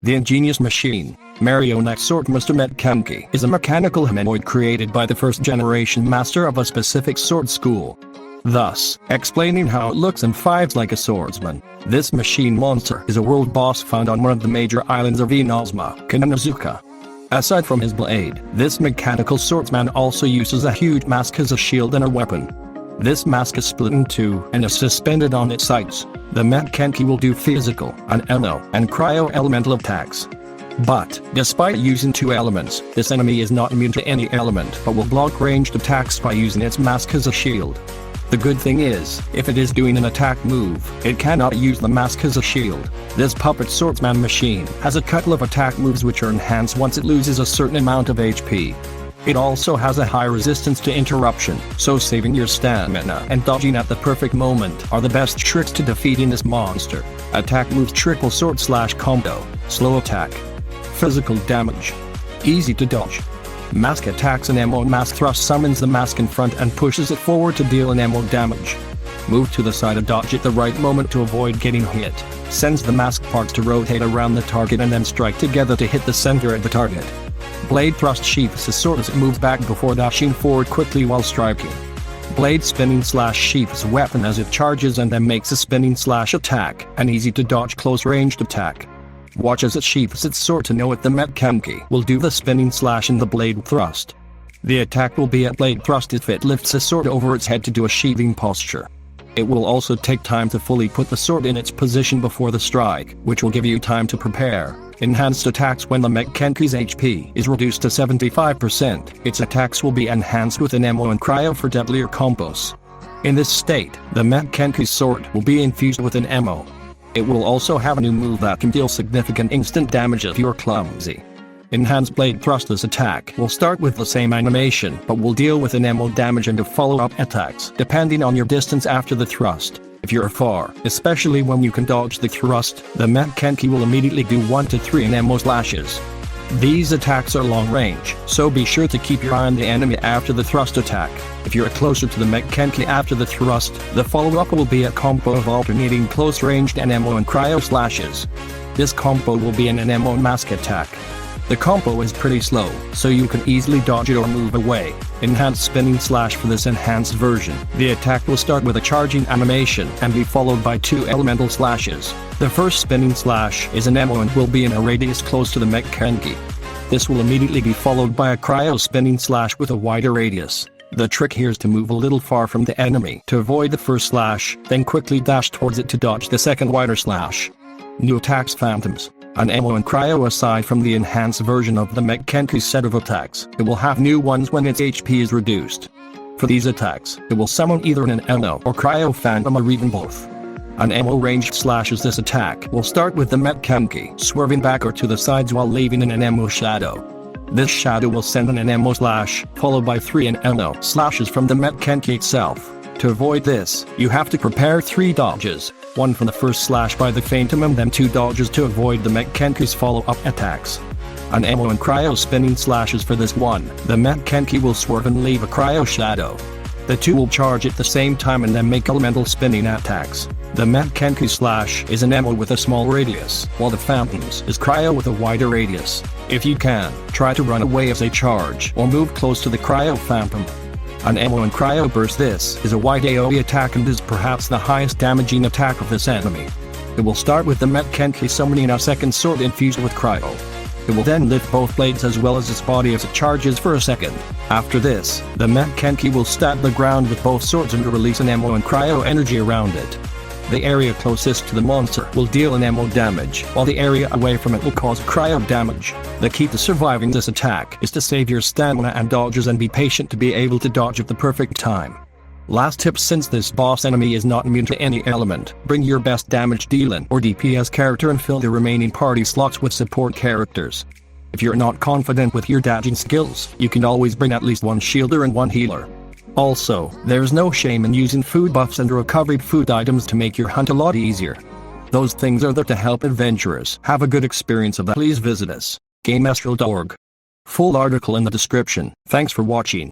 The ingenious machine, marionette sword Mr. Maguu Kenki, is a mechanical humanoid created by the first-generation master of a specific sword school. Thus, explaining how it looks and fights like a swordsman. This machine monster is a world boss found on one of the major islands of Inazuma, Kanazuka. Aside from his blade, this mechanical swordsman also uses a huge mask as a shield and a weapon. This mask is split in two and is suspended on its sides. The Maguu Kenki will do physical, Eno, and cryo-elemental attacks. But, despite using two elements, this enemy is not immune to any element but will block ranged attacks by using its mask as a shield. The good thing is, if it is doing an attack move, it cannot use the mask as a shield. This puppet swordsman machine has a couple of attack moves which are enhanced once it loses a certain amount of HP. It also has a high resistance to interruption, so saving your stamina and dodging at the perfect moment are the best tricks to defeating this monster. Attack moves: triple sword slash combo, slow attack, physical damage, easy to dodge. Mask attacks and ammo mask thrust summons the mask in front and pushes it forward to deal an ammo damage. Move to the side and dodge at the right moment to avoid getting hit. Sends the mask parts to rotate around the target and then strike together to hit the center of the target. Blade thrust sheaths his sword as it moves back before dashing forward quickly while striking. Blade spinning slash sheaths weapon as it charges and then makes a spinning slash attack, an easy to dodge close ranged attack. Watch as it sheaths its sword to know if the Maguu Kenki will do the spinning slash and the blade thrust. The attack will be at blade thrust if it lifts the sword over its head to do a sheathing posture. It will also take time to fully put the sword in its position before the strike, which will give you time to prepare. Enhanced attacks: when the Maguu Kenki's HP is reduced to 75%, its attacks will be enhanced with an ammo and cryo for deadlier combos. In this state, the Maguu Kenki's sword will be infused with an ammo. It will also have a new move that can deal significant instant damage if you're clumsy. Enhanced blade thrust: this attack will start with the same animation but will deal with an ammo damage and follow-up attacks depending on your distance after the thrust. If you're far, especially when you can dodge the thrust, the Maguu Kenki will immediately do 1 to 3 ammo slashes. These attacks are long range, so be sure to keep your eye on the enemy after the thrust attack. If you're closer to the Maguu Kenki after the thrust, the follow-up will be a combo of alternating close ranged ammo and cryo slashes. This combo will be an ammo mask attack. The combo is pretty slow, so you can easily dodge it or move away. Enhanced spinning slash: for this enhanced version, the attack will start with a charging animation and be followed by 2 elemental slashes. The first spinning slash is an ammo and will be in a radius close to the Maguu Kenki. This will immediately be followed by a cryo spinning slash with a wider radius. The trick here is to move a little far from the enemy to avoid the first slash, then quickly dash towards it to dodge the second wider slash. New attacks: phantoms. An ammo and cryo. Aside from the enhanced version of the Maguu Kenki's set of attacks, it will have new ones when its HP is reduced. For these attacks, it will summon either an ammo or cryo phantom or even both. An ammo ranged slashes: this attack will start with the Maguu Kenki swerving back or to the sides while leaving an ammo shadow. This shadow will send an ammo slash, followed by 3 ammo slashes from the Maguu Kenki itself. To avoid this, you have to prepare 3 dodges. 1 from the first slash by the phantom and then 2 dodges to avoid the Maguu Kenki's follow-up attacks. An ammo and cryo spinning slashes: for this one, the Maguu Kenki will swerve and leave a cryo shadow. The 2 will charge at the same time and then make elemental spinning attacks. The Maguu Kenki slash is an ammo with a small radius, while the phantoms is cryo with a wider radius. If you can, try to run away as they charge or move close to the cryo phantom. An ammo and cryo burst: this is a wide AoE attack and is perhaps the highest damaging attack of this enemy. It will start with the Maguu Kenki summoning a second sword infused with cryo. It will then lift both blades as well as its body as it charges for a second. After this, the Maguu Kenki will stab the ground with both swords and release an ammo and cryo energy around it. The area closest to the monster will deal an ammo damage, while the area away from it will cause cryo damage. The key to surviving this attack is to save your stamina and dodges and be patient to be able to dodge at the perfect time. Last tip: since this boss enemy is not immune to any element, bring your best damage dealing or DPS character and fill the remaining party slots with support characters. If you're not confident with your dodging skills, you can always bring at least 1 shielder and 1 healer. Also, there's no shame in using food buffs and recovered food items to make your hunt a lot easier. Those things are there to help adventurers have a good experience of that. Please visit us, GameAstral.org. Full article in the description. Thanks for watching.